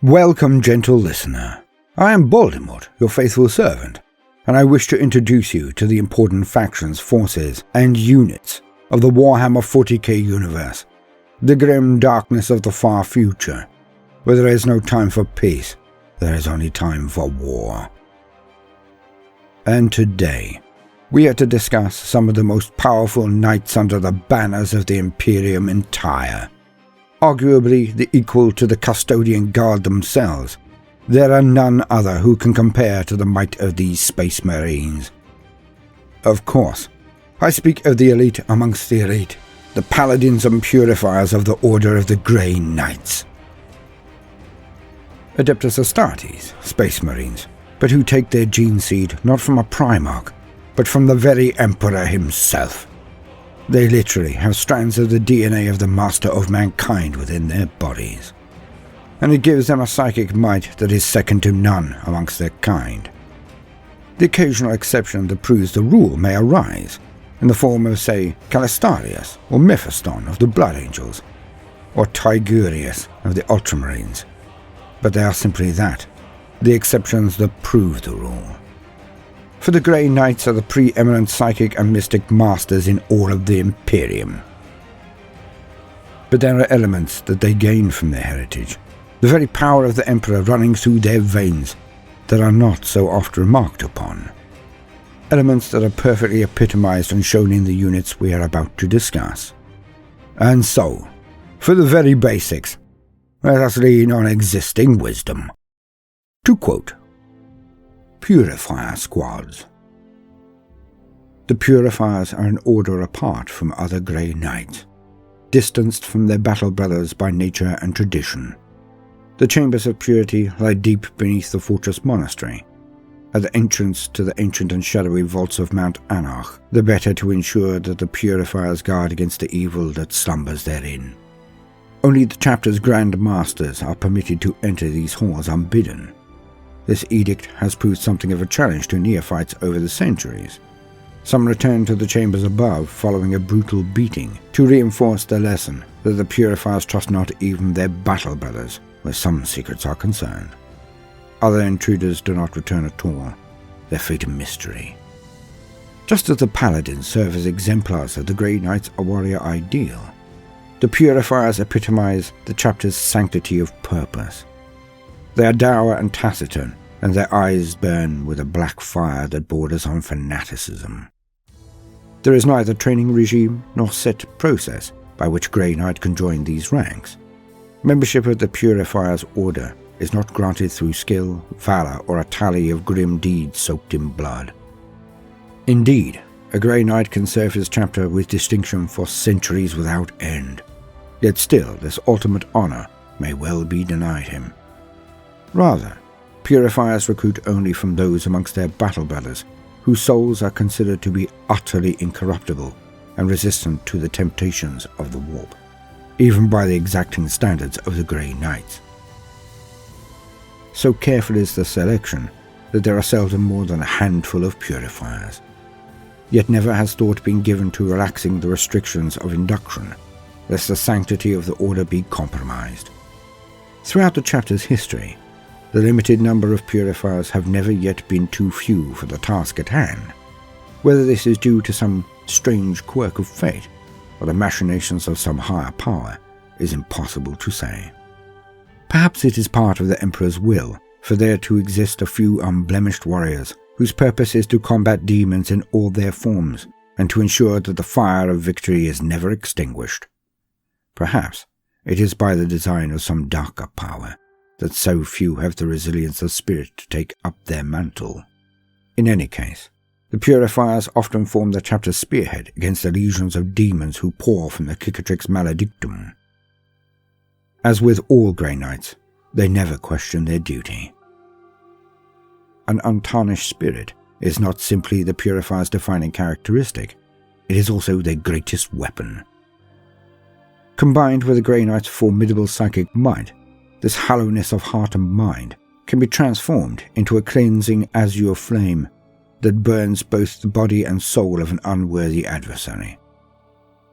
Welcome, gentle listener. I am Baldermort, your faithful servant, and I wish to introduce you to the important factions, forces, and units of the Warhammer 40k universe, the grim darkness of the far future, where there is no time for peace, there is only time for war. And today, we are to discuss some of the most powerful knights under the banners of the Imperium entire. Arguably the equal to the Custodian Guard themselves, there are none other who can compare to the might of these Space Marines. Of course, I speak of the elite amongst the elite, the Paladins and Purifiers of the Order of the Grey Knights. Adeptus Astartes, Space Marines, but who take their gene seed not from a Primarch, but from the very Emperor himself. They literally have strands of the DNA of the Master of Mankind within their bodies, and it gives them a psychic might that is second to none amongst their kind. The occasional exception that proves the rule may arise, in the form of, say, Castellan or Mephiston of the Blood Angels, or Tigurius of the Ultramarines, but they are simply that, the exceptions that prove the rule. For the Grey Knights are the preeminent psychic and mystic masters in all of the Imperium. But there are elements that they gain from their heritage, the very power of the Emperor running through their veins, that are not so oft remarked upon. Elements that are perfectly epitomized and shown in the units we are about to discuss. And so, for the very basics, let us lean on existing wisdom. To quote, Purifier Squads. The Purifiers are an order apart from other Grey Knights, distanced from their battle brothers by nature and tradition. The Chambers of Purity lie deep beneath the Fortress Monastery, at the entrance to the ancient and shadowy vaults of Mount Anarch, the better to ensure that the Purifiers guard against the evil that slumbers therein. Only the chapter's Grand Masters are permitted to enter these halls unbidden. This edict has proved something of a challenge to neophytes over the centuries. Some return to the chambers above following a brutal beating to reinforce the lesson that the Purifiers trust not even their battle brothers where some secrets are concerned. Other intruders do not return at all, their fate a mystery. Just as the Paladins serve as exemplars of the Grey Knights' warrior ideal, the Purifiers epitomize the chapter's sanctity of purpose. They are dour and taciturn, and their eyes burn with a black fire that borders on fanaticism. There is neither training regime nor set process by which Grey Knight can join these ranks. Membership of the Purifier's order is not granted through skill, valor, or a tally of grim deeds soaked in blood. Indeed, a Grey Knight can serve his chapter with distinction for centuries without end, yet still this ultimate honor may well be denied him. Rather, Purifiers recruit only from those amongst their battle brothers whose souls are considered to be utterly incorruptible and resistant to the temptations of the warp, even by the exacting standards of the Grey Knights. So careful is the selection that there are seldom more than a handful of Purifiers. Yet never has thought been given to relaxing the restrictions of induction, lest the sanctity of the order be compromised. Throughout the chapter's history, the limited number of Purifiers have never yet been too few for the task at hand. Whether this is due to some strange quirk of fate, or the machinations of some higher power, is impossible to say. Perhaps it is part of the Emperor's will for there to exist a few unblemished warriors whose purpose is to combat demons in all their forms, and to ensure that the fire of victory is never extinguished. Perhaps it is by the design of some darker power that so few have the resilience of spirit to take up their mantle. In any case, the Purifiers often form the chapter's spearhead against the legions of demons who pour from the Cicatrix Maledictum. As with all Grey Knights, they never question their duty. An untarnished spirit is not simply the Purifier's defining characteristic, it is also their greatest weapon. Combined with the Grey Knight's formidable psychic might, this hollowness of heart and mind can be transformed into a cleansing azure flame that burns both the body and soul of an unworthy adversary.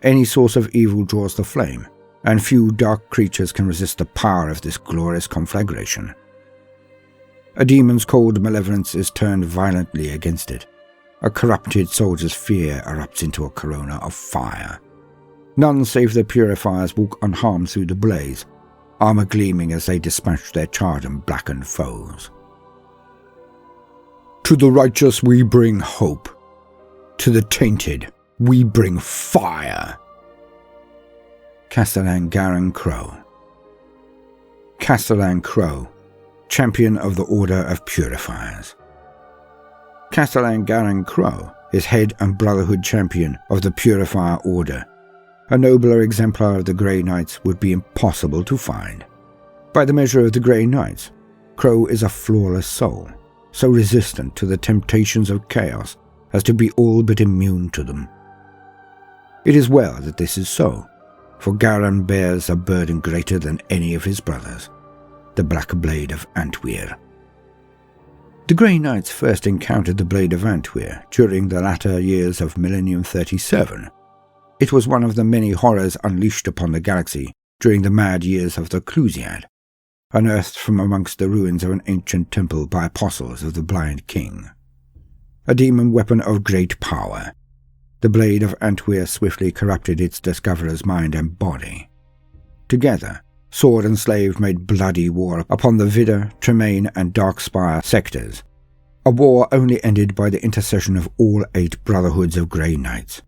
Any source of evil draws the flame, and few dark creatures can resist the power of this glorious conflagration. A demon's cold malevolence is turned violently against it. A corrupted soldier's fear erupts into a corona of fire. None save the purifiers walk unharmed through the blaze, armor gleaming as they dispatch their charred and blackened foes. To the righteous we bring hope. To the tainted we bring fire. Castellan Crowe. Castellan Crowe, champion of the Order of Purifiers. Castellan Crowe is head and brotherhood champion of the Purifier Order. A nobler exemplar of the Grey Knights would be impossible to find. By the measure of the Grey Knights, Crowe is a flawless soul, so resistant to the temptations of chaos as to be all but immune to them. It is well that this is so, for Garan bears a burden greater than any of his brothers, the Black Blade of Antwyr. The Grey Knights first encountered the Blade of Antwyr during the latter years of Millennium 37. It was one of the many horrors unleashed upon the galaxy during the mad years of the Clusiad, unearthed from amongst the ruins of an ancient temple by apostles of the Blind King. A demon weapon of great power, the Blade of Antwyr swiftly corrupted its discoverer's mind and body. Together, sword and slave made bloody war upon the Vidder, Tremaine, and Darkspire sectors, a war only ended by the intercession of all 8 brotherhoods of Grey Knights.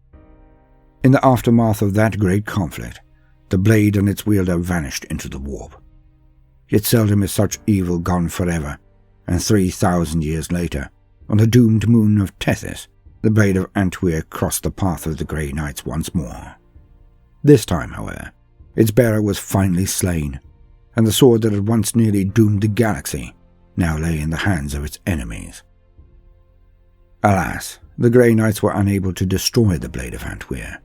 In the aftermath of that great conflict, the blade and its wielder vanished into the warp. Yet seldom is such evil gone forever, and 3,000 years later, on the doomed moon of Tethys, the Blade of Antwyr crossed the path of the Grey Knights once more. This time, however, its bearer was finally slain, and the sword that had once nearly doomed the galaxy now lay in the hands of its enemies. Alas, the Grey Knights were unable to destroy the Blade of Antwyr.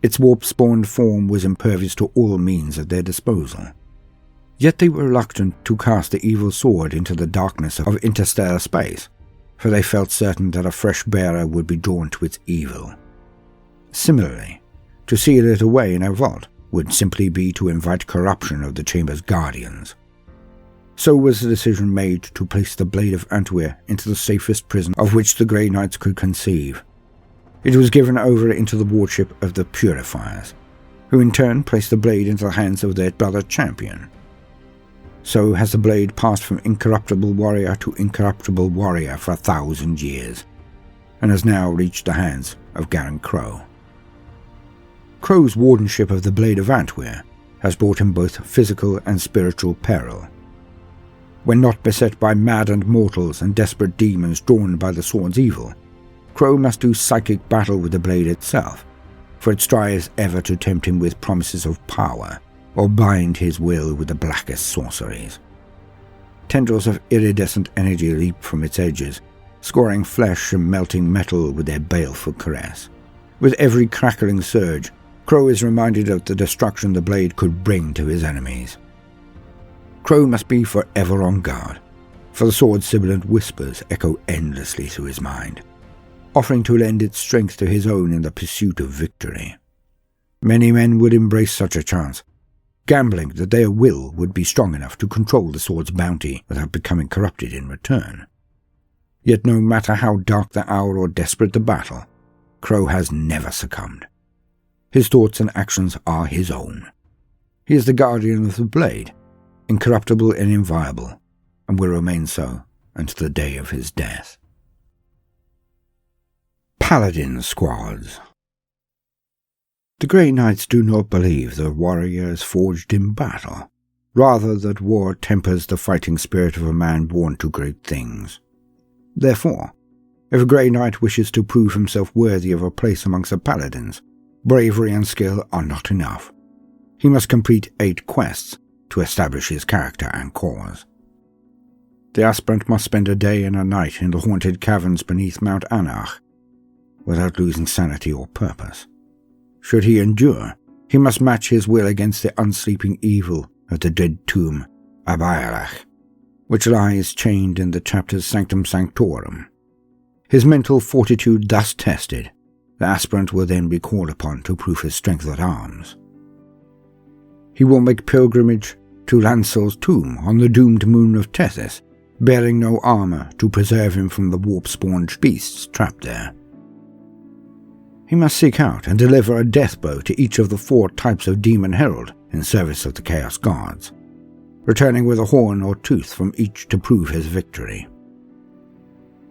Its warp-spawned form was impervious to all means at their disposal. Yet they were reluctant to cast the evil sword into the darkness of interstellar space, for they felt certain that a fresh bearer would be drawn to its evil. Similarly, to seal it away in a vault would simply be to invite corruption of the chamber's guardians. So was the decision made to place the Blade of Antwyr into the safest prison of which the Grey Knights could conceive. It was given over into the wardship of the Purifiers, who in turn placed the blade into the hands of their brother champion. So has the blade passed from incorruptible warrior to incorruptible warrior for 1,000 years, and has now reached the hands of Garan Crowe. Crowe's wardenship of the Blade of Antwyr has brought him both physical and spiritual peril. When not beset by maddened mortals and desperate demons drawn by the sword's evil, Crowe must do psychic battle with the blade itself, for it strives ever to tempt him with promises of power, or bind his will with the blackest sorceries. Tendrils of iridescent energy leap from its edges, scoring flesh and melting metal with their baleful caress. With every crackling surge, Crowe is reminded of the destruction the blade could bring to his enemies. Crowe must be forever on guard, for the sword's sibilant whispers echo endlessly through his mind, offering to lend its strength to his own in the pursuit of victory. Many men would embrace such a chance, gambling that their will would be strong enough to control the sword's bounty without becoming corrupted in return. Yet no matter how dark the hour or desperate the battle, Crowe has never succumbed. His thoughts and actions are his own. He is the guardian of the blade, incorruptible and inviolable, and will remain so until the day of his death. Paladin Squads. The Grey Knights do not believe that warrior is forged in battle, rather that war tempers the fighting spirit of a man born to great things. Therefore, if a Grey Knight wishes to prove himself worthy of a place amongst the Paladins, bravery and skill are not enough. He must complete 8 quests to establish his character and cause. The aspirant must spend a day and a night in the haunted caverns beneath Mount Anach, without losing sanity or purpose. Should he endure, he must match his will against the unsleeping evil of the dread tomb Abayarach, which lies chained in the chapter's Sanctum Sanctorum. His mental fortitude thus tested, the aspirant will then be called upon to prove his strength at arms. he will make pilgrimage to Lancel's tomb on the doomed moon of Tethys, bearing no armor to preserve him from the warp-spawned beasts trapped there. He must seek out and deliver a death blow to each of the 4 types of demon herald in service of the Chaos Guards, returning with a horn or tooth from each to prove his victory.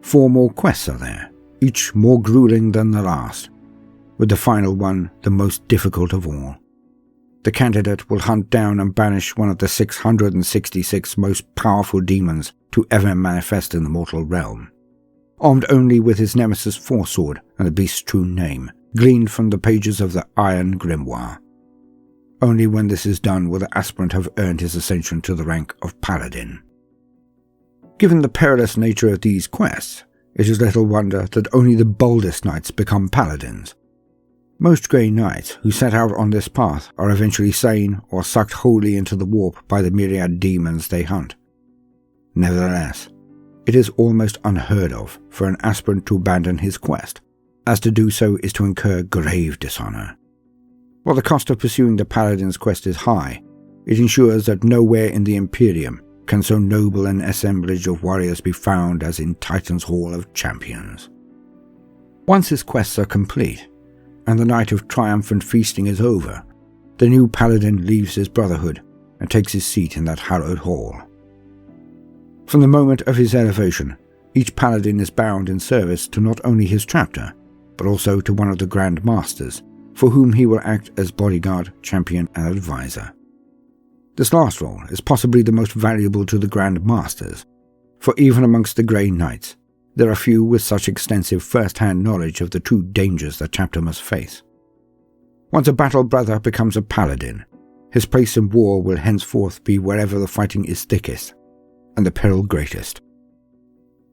4 more quests are there, each more grueling than the last, with the final one the most difficult of all. The candidate will hunt down and banish one of the 666 most powerful demons to ever manifest in the mortal realm, armed only with his nemesis Forsword and the beast's true name, gleaned from the pages of the Iron Grimoire. Only when this is done will the aspirant have earned his ascension to the rank of Paladin. Given the perilous nature of these quests, it is little wonder that only the boldest knights become Paladins. Most Grey Knights who set out on this path are eventually slain or sucked wholly into the warp by the myriad demons they hunt. Nevertheless, it is almost unheard of for an aspirant to abandon his quest, as to do so is to incur grave dishonor. While the cost of pursuing the Paladin's quest is high, it ensures that nowhere in the Imperium can so noble an assemblage of warriors be found as in Titan's Hall of Champions. Once his quests are complete, and the night of triumphant feasting is over, the new Paladin leaves his brotherhood and takes his seat in that hallowed hall. From the moment of his elevation, each Paladin is bound in service to not only his chapter, but also to one of the Grand Masters, for whom he will act as bodyguard, champion, and advisor. This last role is possibly the most valuable to the Grand Masters, for even amongst the Grey Knights, there are few with such extensive first-hand knowledge of the true dangers the chapter must face. Once a battle brother becomes a Paladin, his place in war will henceforth be wherever the fighting is thickest, and the peril greatest.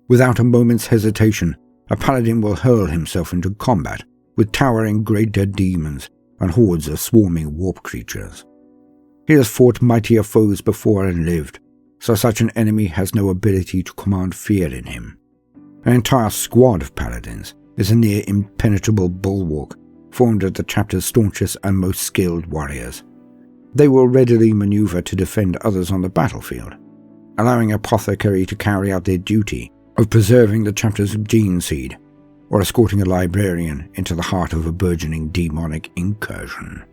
Without a moment's hesitation, a Paladin will hurl himself into combat with towering greater demons and hordes of swarming warp creatures. He has fought mightier foes before and lived, so such an enemy has no ability to command fear in him. An entire squad of Paladins is a near impenetrable bulwark formed of the chapter's staunchest and most skilled warriors. They will readily maneuver to defend others on the battlefield, allowing apothecary to carry out their duty of preserving the chapter's gene seed, or escorting a librarian into the heart of a burgeoning demonic incursion.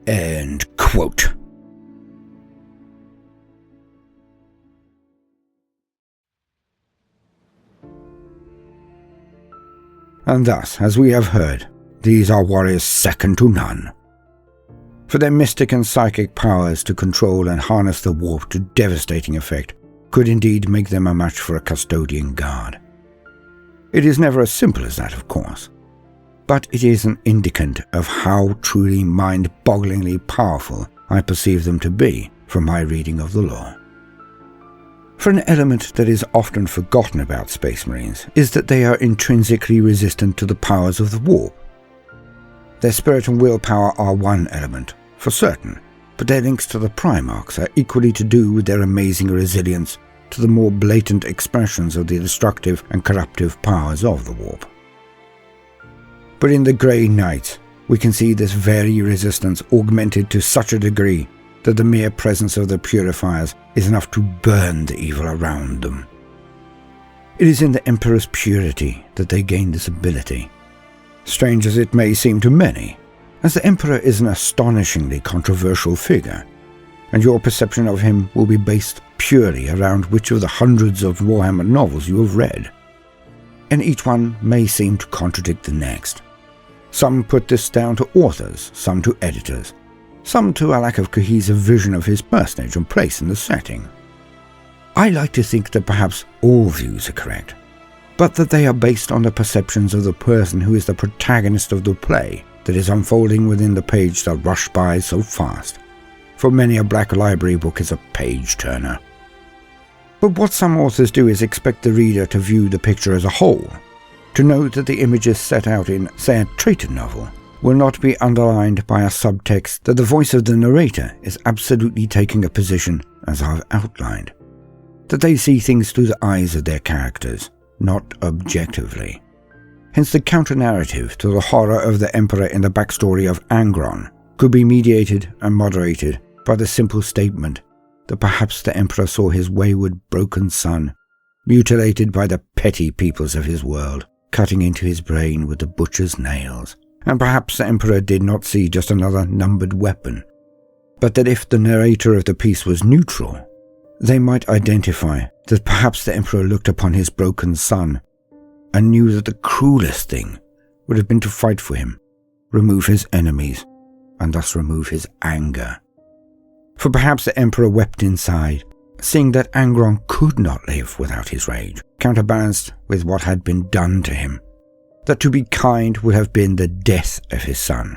End quote. And thus, as we have heard, these are warriors second to none. For their mystic and psychic powers to control and harness the warp to devastating effect could indeed make them a match for a custodian guard. It is never as simple as that, of course, but it is an indicant of how truly mind-bogglingly powerful I perceive them to be from my reading of the lore. For an element that is often forgotten about Space Marines is that they are intrinsically resistant to the powers of the warp. Their spirit and willpower are one element, for certain, but their links to the Primarchs are equally to do with their amazing resilience to the more blatant expressions of the destructive and corruptive powers of the warp. But in the Grey Knights, we can see this very resistance augmented to such a degree that the mere presence of the Purifiers is enough to burn the evil around them. It is in the Emperor's purity that they gain this ability. Strange as it may seem to many, as the Emperor is an astonishingly controversial figure, and your perception of him will be based purely around which of the hundreds of Warhammer novels you have read, and each one may seem to contradict the next. Some put this down to authors, some to editors, some to a lack of cohesive vision of his personage and place in the setting. I like to think that perhaps all views are correct, but that they are based on the perceptions of the person who is the protagonist of the play that is unfolding within the page that rushed by so fast, for many a Black Library book is a page-turner. But what some authors do is expect the reader to view the picture as a whole, to note that the images set out in, say, a traitor novel will not be underlined by a subtext that the voice of the narrator is absolutely taking a position as I've outlined, that they see things through the eyes of their characters, not objectively. Hence the counter-narrative to the horror of the Emperor in the backstory of Angron could be mediated and moderated by the simple statement that perhaps the Emperor saw his wayward, broken son mutilated by the petty peoples of his world, cutting into his brain with the butcher's nails, and perhaps the Emperor did not see just another numbered weapon, but that if the narrator of the piece was neutral, they might identify that perhaps the Emperor looked upon his broken son and knew that the cruelest thing would have been to fight for him, remove his enemies, and thus remove his anger. For perhaps the Emperor wept inside, seeing that Angron could not live without his rage, counterbalanced with what had been done to him, that to be kind would have been the death of his son.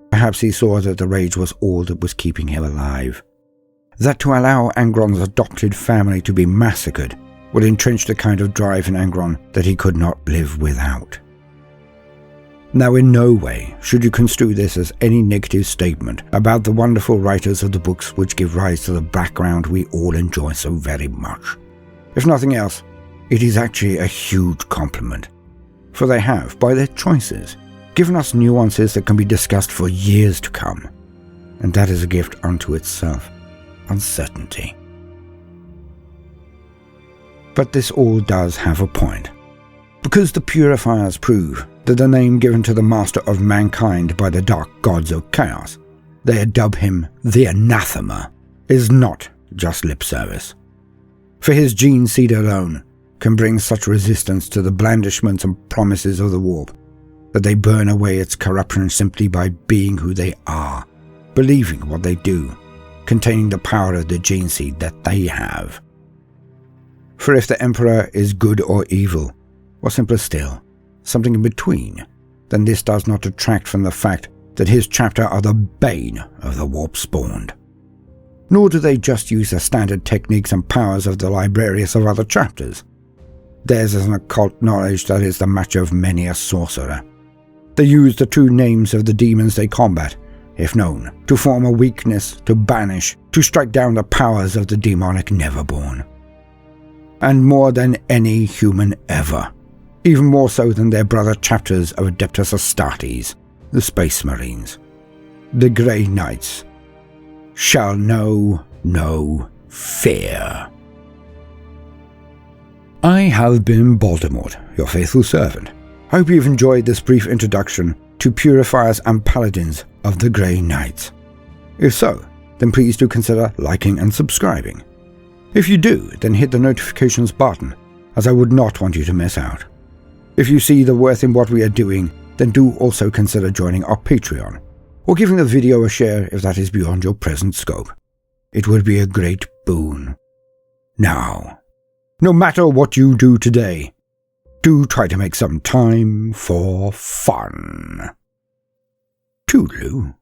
Perhaps he saw that the rage was all that was keeping him alive, that to allow Angron's adopted family to be massacred would entrench the kind of drive in Angron that he could not live without. Now, in no way should you construe this as any negative statement about the wonderful writers of the books which give rise to the background we all enjoy so very much. If nothing else, it is actually a huge compliment, for they have, by their choices, given us nuances that can be discussed for years to come, and that is a gift unto itself, uncertainty. But this all does have a point, because the Purifiers prove that the name given to the master of mankind by the dark gods of chaos, they dub him the Anathema, is not just lip service. For his gene seed alone can bring such resistance to the blandishments and promises of the warp that they burn away its corruption simply by being who they are, believing what they do, containing the power of the gene seed that they have. For if the Emperor is good or evil, or simpler still, something in between, then this does not detract from the fact that his chapter are the bane of the warp spawned. Nor do they just use the standard techniques and powers of the librarians of other chapters. Theirs is an occult knowledge that is the match of many a sorcerer. They use the true names of the demons they combat, if known, to form a weakness, to banish, to strike down the powers of the demonic Neverborn. And more than any human ever, even more so than their brother chapters of Adeptus Astartes, the Space Marines, the Grey Knights, shall know no fear. I have been Baldermort, your faithful servant. I hope you've enjoyed this brief introduction to Purifiers and Paladins of the Grey Knights. If so, then please do consider liking and subscribing. If you do, then hit the notifications button, as I would not want you to miss out. If you see the worth in what we are doing, then do also consider joining our Patreon, or giving the video a share if that is beyond your present scope. It would be a great boon. Now, no matter what you do today, do try to make some time for fun. Toodaloo.